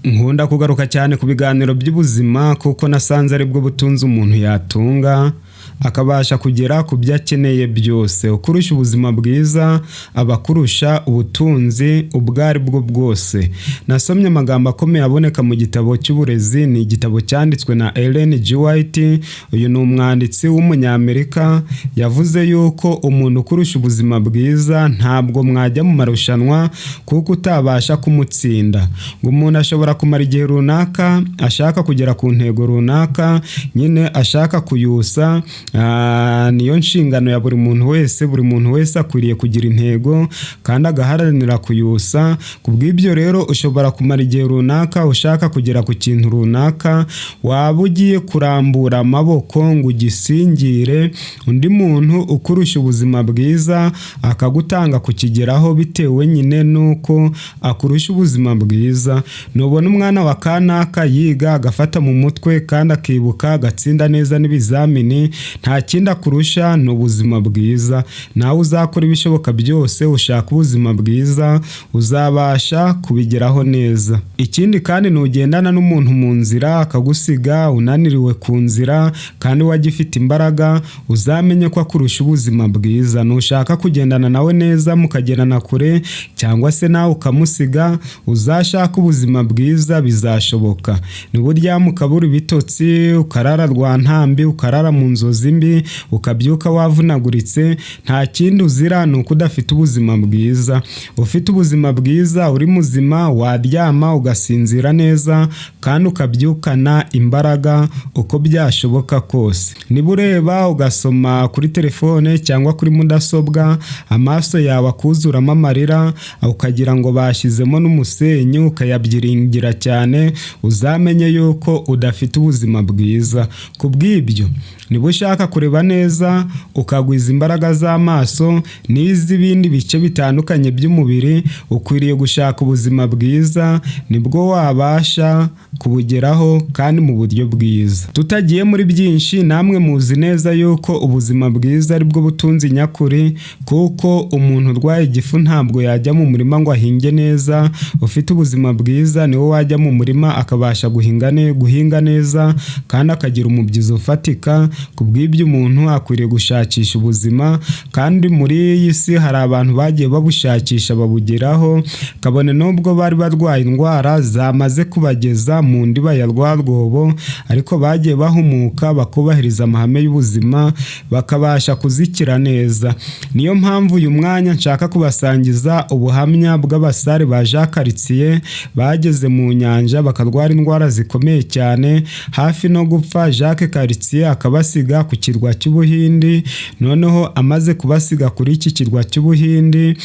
nkunda kugaruka cyane ku biganiro by'ubuzima kuko nasanze ari bwo butunzi umuntu yatunga akabasha kugera ku byo akeneye byose. Ukurusha ubuzima bwiza abakurusha ubutunzi ubwo ari bwo bwose. Nasomye amagambo akomeye aboneka mu gitabo cy'uburezi, ni igitabo cyanditswe na Ellen G. White. Uyu ni umwanditsi w'umunyamerika. Yavuze yuko umuntu ukurusha ubuzima bwiza ntabwo mwajya mu marushanwa kuko utabasha kumutsinda. Ngo umuntu ashobora kumara igihe runaka ashaka kugera ku ntego runaka, nyine ashaka kuyusa. Niyo nshingano ya buri muntu wese. Buri muntu wese akwiriye kugira intego kandi agaharanira kuyusa. Kubw'ibyo rero ushobora kumara igihe runaka ushaka kugera ku kintu runaka, waba ugiye kurambura amaboko ngo ugisingire, undi muntu ukurusha ubuzima bwiza akagutanga kukigeraho bitewe nyine nuko akurusha ubuzima bwiza. Nubona umwana wa kanaka yiga agafata mu mutwe kandi akibuka agatsinda neza n'ibizamini, nta kindi akurusha ni ubuzima bwiza. Nawe uzakora ibishoboka byose ushaka ubuzima bwiza, uzabasha kubigeraho neza. Ikindi kandi nugendana n'umuntu mu nzira akagusiga unaniriwe ku nzira kandi wagifite imbaraga, uzamenye ko akurusha ubuzima bwiza. Nushaka kugendana nawe neza mukagerana kure cyangwa se nawe ukamusiga, uzashaka ubuzima bwiza bizashoboka. Nuburyama ukabura ibitotsi, ukarara rwantambi, ukarara mu nzozi mbi, ukabyuka wavunaguritse, nta kindi uzira ni uko udafite ubuzima bwiza. Ufite ubuzima bwiza uri muzima, waryama ugasinzira neza kandi ukabyukana imbaraga uko byashoboka kose. Niba ureba ugasoma kuri telefone cyangwa kuri mudasobwa, amaso yawe akuzuramo amarira ukagira ngo bashyizemo n'umusenyi ukayabyiringira cyane, uzamenye yuko udafite ubuzima bwiza. Kubw'ibyo niba ushaka kureba neza ukagwiza imbaraga z'amaso n'iz'ibindi bice bitandukanye by'umubiri, ukwiriye gushaka ubuzima bwiza, nibwo wabasha kubugeraho kandi mu buryo bwiza. Tutagiye muri byinshi, namwe muzi neza yuko ubuzima bwiza ari bwo butunzi nyakuri, kuko umuntu urwaye igifu ntabwo yajya mu murima ngo ahinge neza. Ufite ubuzima bwiza niwe wajya mu murima akabasha guhinga neza kandi akagira umubyizi ufatika. Kubw'ibyo umuntu akwiriye gushakisha ubuzima, kandi muri iyi si hari abantu bagiye babushakisha babugeraho, kabone nubwo bari barwaye indwara zamaze kubageza mu ndiba ya rwarwobo, ariko bagiye bahumuka bakubahiriza amahame y'ubuzima bakabasha kuzikira neza. Niyo mpamvu uyu mwanya nshaka kubasangiza ubuhamya bw'abasare ba Jean Cartier bageze mu nyanja bakarwara indwara zikomeye cyane hafi no gupfa. Jacques Cartier akabasiga ku kirwa cy'Ubuhindi. Noneho amaze kubasiga kuri iki kirwa cy'Ubuhindi,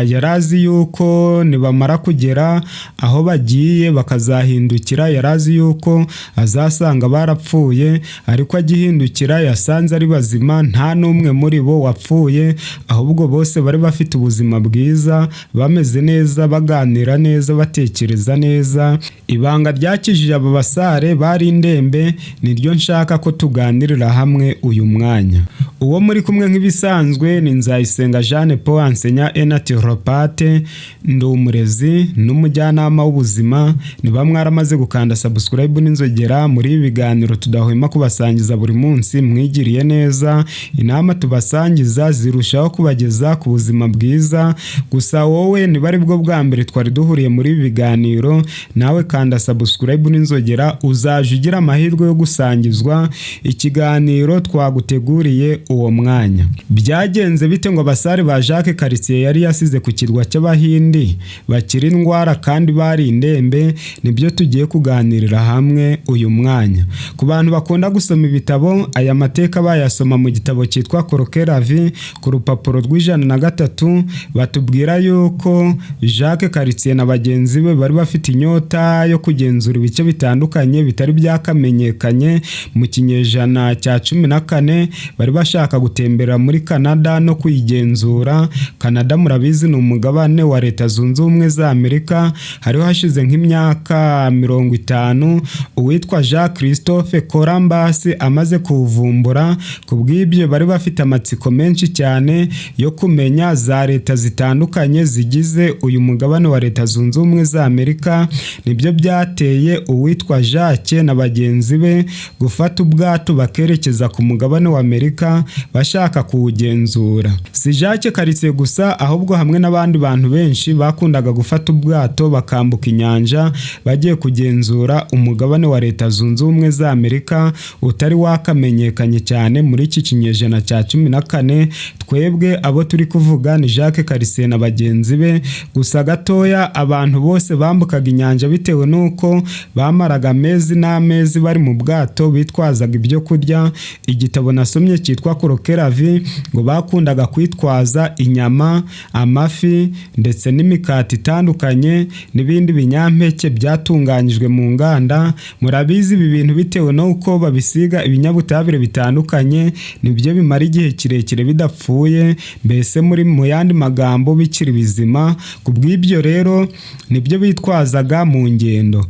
yarazi yuko nibamara kugera aho bagiye bakazahindukira, yarazi yuko azasanga barapfuye, ariko agihindukira yasanze ari bazima, nta n'umwe muri bo wapfuye, ahubwo bose bari bafite ubuzima bwiza, bameze neza, baganira neza, batekereza neza. Ibanga ryakijije aba basare bari indembe niryo nshaka ko tuganirira hamwe uyu mwanya. Uwo muri kumwe nk'ibisanzwe ni Nzayisenga Jeanne Paul, enseignant et naturopathe, ndi umurezi n'umujyanama w'ubuzima. Niba mwaramaze gukanda subscribe n'inzogera, muri ibi biganiro tudahwema kubasangiza buri munsi, mwigiriye neza. Inama tubasangiza zirushaho kubageza ku buzima bwiza. Gusa wowe niba ari bwo bwa mbere twari duhuriye muri ibi biganiro, nawe kanda subscribe n'inzogera, uzaje ugira amahirwe yo gusangizwa ikiganiro twaguteguriye uwo mwanya. Byagenze bite ngo abasare ba Jacques Cartier yari yasize ku kirwa cy'Abahindi bakira indwara kandi bari indembe? Nibyo tugiye kuganirira hamwe uyu mwanya. Ku bantu bakunda gusoma ibitabo, aya mateka bayasoma mu gitabo cyitwa Croquer la vie ku rupapuro rw'103. Batubwira yuko Jacques Cartier na bagenzi be bari bafite inyota yo kugenzura ibice bitandukanye bitari byakamenyekanye mu kinyejana cya cya 14 bari bashaka gutembera muri Canada no kuyigenzura. Canada murabizi ni umugabane wa Leta Zunze Ubumwe za Amerika. Hariho hashize nk'imyaka 50 uwitwa Jean Christophe Columbus amaze kuvumbura. Kubw'ibyo bari bafite amatsiko menshi cyane yo kumenya za leta zitandukanye zigize uyu mugabane wa Leta Zunze Ubumwe za Amerika. Nibyo byateye uwitwa Jacques na bagenzi be gufata ubwato bakerekeza ku mugabane wa Amerika bashaka kuwugenzura. Si Jacques Cartier gusa, ahubwo hamwe n'abandi bantu benshi bakundaga gufata ubwato bakambuka inyanja bagiye kugenzura umugabane wa Leta Zunze Ubumwe za Amerika utari wakamenyekanye cyane muri iki kinyejana cya 14. Twebwe abo turi kuvuga ni Jacques Cartier na bagenzi be. Gusa gatoya abantu bose bambukaga inyanja bitewe nuko bamaraga amezi n'amezi bari mu bwato bitwazaga ibyo kurya. Igitabo nasomye cyitwa Croquer la vie ngo bakundaga kwitwaza inyama, amafi ndetse n'imikati itandukanye n'ibindi binyampeke byatunganyijwe mu nganda. Murabizi ibi bintu bitewe nuko babisiga ibinyabutabire bitandukanye nibyo bimara igihe kirekire bidapfuye, mbese mu yandi magambo bikiri bizima. Kubw'ibyo rero nibyo bitwazaga mu ngendo.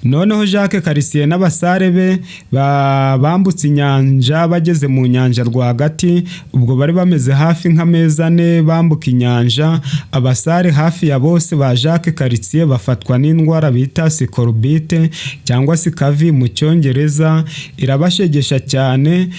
Noneho Jacques Cartier n'abasare be bambutse inyanja bageze mu nyanja rwagati. Ubwo bari bameze hafi nk'amezi 4 bambuka inyanja. Abasare hafi ya bose ba Jacques Cartier bafatwa n'indwara bita scorbite cyangwa sikavi mu Cyongereza. Irabashegesha cyane.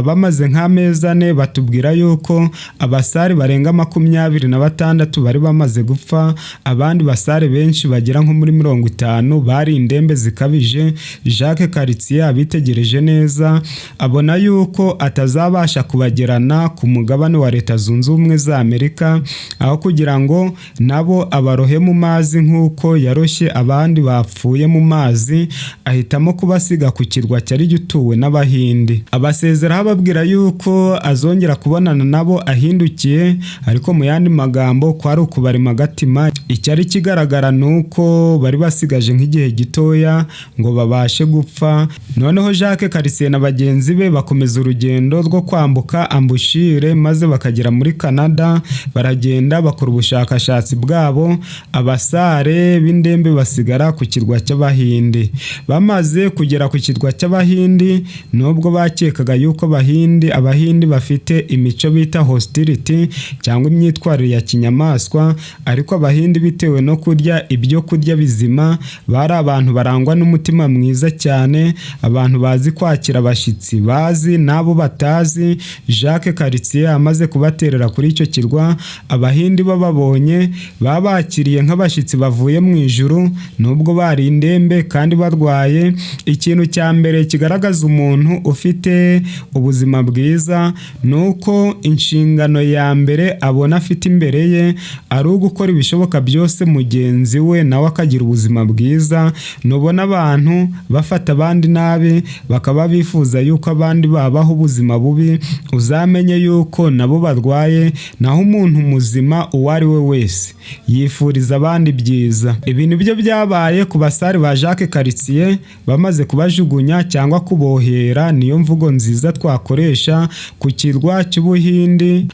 Bamaze nk'amezi 4 batubwira yuko abasare barenga 26 bari bamaze gupfa. Abandi basare benshi bagera nko muri 50 bari indembe zikabije. Jacques Cartier abitegereje neza abona yuko atazabasha kubagerana ku mugabane wa Leta Zunze Ubumwe za Amerika, aho kugira ngo nabo abarohe mu mazi nk'uko yaroshye abandi bapfuye mu mazi, ahitamo kubasiga ku kirwa cyari gituwe n'Abahindi. Abasezeraho ababwira yuko azongera kubonana nabo ahindukiye, ariko mu yandi magambo kwari ukubarema agatima. Icyari kigaragara nuko bari basigaje nk'igihe gitoya ngo babashe gupfa. Noneho Jacques Cartier na bagenzi be bakomeza urugendo rwo kwambuka embouchure maze bakagera muri Canada. Baragenda bakora ubushakashatsi bwabo. Abasare b'indembe basigara ku kirwa cy'Abahindi. Bamaze kugera ku kirwa cy'Abahindi, nubwo bakekaga yuko Abahindi bafite imico bita hostility cyangwa imyitwarire ya kinyamaswa, ariko Abahindi bitewe no kurya ibyo kurya bizima bari abantu barangwa n'umutima mwiza cyane, abantu bazi kwakira abashyitsi, bazi nabo batazi. Jacques Cartier amaze kubaterera kuri icyo kirwa, Abahindi bababonye babakiriye nk'abashyitsi bavuye mu ijuru, nubwo bari indembe kandi barwaye. Ikintu cya mbere kigaragaza umuntu ufite ubuzima bwiza nuko inshingano ya mbere abona afite imbere ye ari ugukora ibishoboka byose mugenzi we nawe akagira ubuzima bwiza. Nubona abantu bafata abandi nabi bakaba bifuza yuko abandi babaho ubuzima bubi, uzamenye yuko nabo barwaye. Naho umuntu muzima uwo ari we wese yifuriza abandi byiza. Ibi nibyo byabaye ku basare ba Jacques Cartier. Bamaze kubajugunya cyangwa kubohera, niyo mvugo nziza twakoresha, ku kirwa cy'Ubuhindi.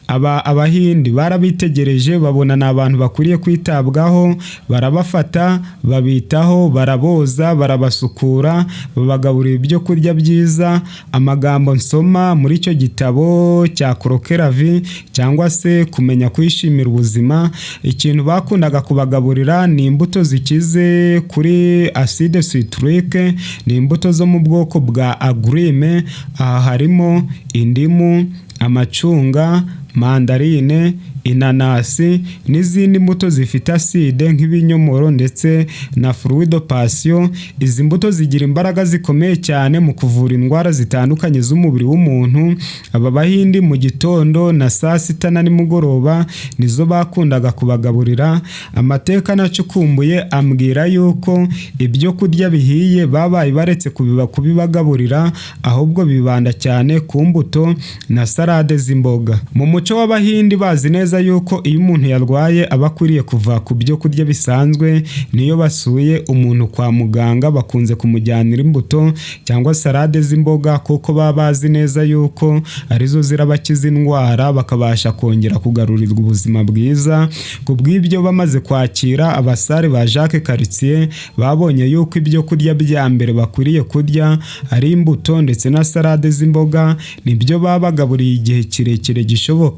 Abahindi barabitegereje babona na abantu bakuriye kwitabwaho, barabafata babitaho, baraboza, barabasukura, babagaburira ibyo kurya byiza. Amagambo nsoma muri icyo gitabo cya Croquer la vie cyangwa se kumenya kwishimira ubuzima, ikintu bakundaga kubagaburira ni imbuto zikize kuri acide citrique, ni imbuto zo mu bwoko bwa agrume. Aha harimo indimu, amacunga, mandarine, inanasi n'izindi mbuto zifite aside nk'ibinyomoro ndetse na fruit de passion. Izi mbuto zigira imbaraga zikomeye cyane mu kuvura indwara zitandukanye z'umubiri w'umuntu. Aba Bahindi mu gitondo na saa sita na nimugoroba nizo bakundaga kubagaburira. Amateka nacukumbuye ambwira yuko ibyo kurya bihiye babaye baretse kubibagaburira, ahubwo bibanda cyane ku mbuto na salade z'imboga. Mu muco w'Abahindi bazi neza yuko iyo umuntu yarwaye aba akwiriye kuva ku byo kurya bisanzwe. Niyo basuye umuntu kwa muganga bakunze kumujyanira imbuto cyangwa salade z'imboga, kuko baba bazi neza yuko arizo zirabakiza indwara bakabasha kongera kugarurirwa ubuzima bwiza. Kubw'ibyo bamaze kwakira abasare ba Jacques Cartier, babonye yuko ibyo kurya bya mbere bakwiriye kurya ari imbuto ndetse na salade z'imboga. Nibyo babagaburiye igihe kirekire gishoboka,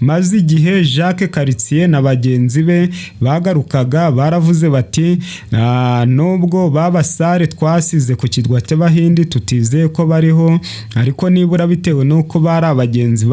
maze igihe Jacques Cartier na bagenzi be bagarukaga baravuze bati nubwo babasare twasize ku kirwa cy'Abahindi tutizeye ko bariho, ariko nibura bitewe nuko bari abagenzi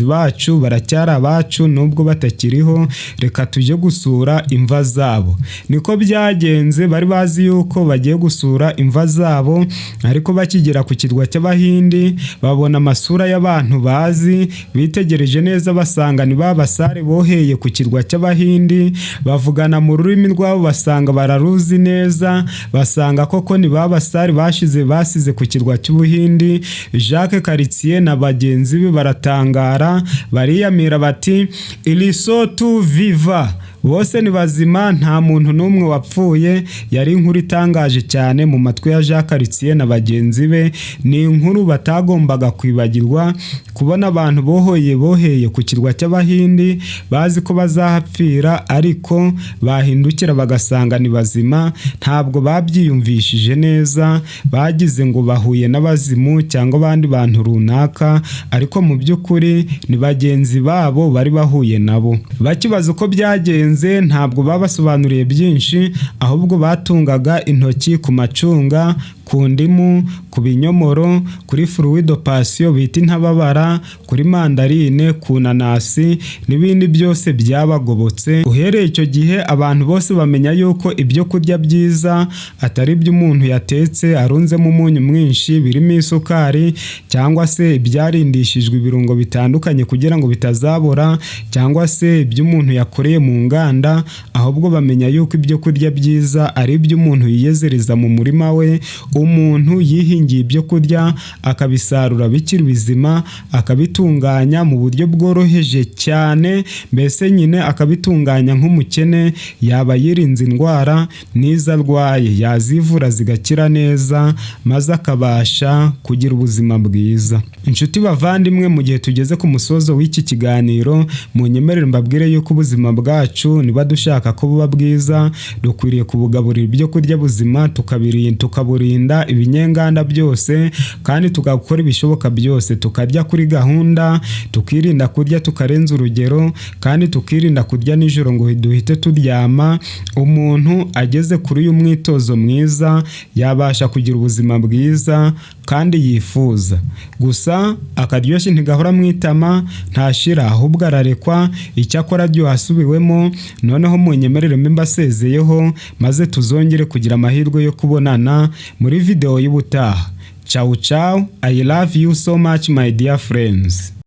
bacu, baracyari abacu nubwo batakiriho, reka tujye gusura imva zabo. Niko byagenze, bari bazi yuko bagiye gusura imva zabo, ariko bakigera ku kirwa cy'Abahindi babona amasura y'abantu bazi, bitegereje neza basanga ni babasare boheye ku kirwa cy'Abahindi, bavugana mu rurimi rwabo basanga bararuzi neza, basanga koko ni babasare basize ku kirwa cy'Ubuhindi. Jacques Cartier na bagenzi be baratangara, bariyamira bati ils sont tous vivants, bose ni bazima, nta muntu n'umwe wapfuye. Yari inkuru itangaje cyane mu matwi ya Jacques Cartier na bagenzi be. Ni inkuru batagombaga kwibagirwa, kubona abantu boheye ku kirwa cy'Abahindi bazi ko bazahapfira, ariko bahindukira bagasanga ni bazima. Ntabwo babyiyumvishije neza, bagize ngo bahuye n'abazimu cyangwa abandi bantu runaka, ariko mu by'ukuri ni bagenzi babo bari bahuye nabo. Bakibaza uko byagenze ntabwo babasobanuriye byinshi, ahubwo batungaga intoki ku macunga, ku ndimu, ku binyomoro, kuri fruit de passion bita intababara, kuri mandarine, ku nanasi n'ibindi byose byabagobotse. Uhereye icyo gihe abantu bose bamenya yuko ibyo kurya byiza atari ibyo umuntu yatetse arunzemo umunyu mwinshi, birimo isukari, cyangwa se ibyarindishijwe ibirungo bitandukanye kugira ngo bitazabora, cyangwa se ibyo umuntu yakoreye mu nganda, ahubwo bamenya yuko ibyo kurya byiza ari ibyo umuntu yiyezereza mu murima we. Umuntu yihingiye ibyo kurya akabisarura bikiri bizima, akabitunganya mu buryo bworoheje cyane, mbese nyine akabitunganya nk'umukene, yaba yirinze indwara, n'izo arwaye yazivura zigakira neza, maze akabasha kugira ubuzima bwiza. Inshuti bavandimwe, mu gihe tugeze ku musozo w'iki kiganiro, munyemerere mbabwire yuko ubuzima bwacu niba dushaka ko buba bwiza, dukwiriye kubugaburira ibyo kurya buzima, tukaburinda ibinyenganda byose, kandi tugakora ibishoboka byose tukarya kuri gahunda, tukirinda kurya tukarenza urugero, kandi tukirinda kurya nijoro ngo duhite turyama. Umuntu ageze kuri uyu mwitozo mwiza yabasha kugira ubuzima bwiza kandi yifuza. Gusa akaryoshye ntigahora mwitama, ntashira ahubwo ararekwa. Icyakora aryoha asubiwemo. Noneho munyemerere mbasezeyeho, maze tuzongere kugira amahirwe yo kubonana muri video y'ubutaha. Ciao ciao, I love you so much my dear friends.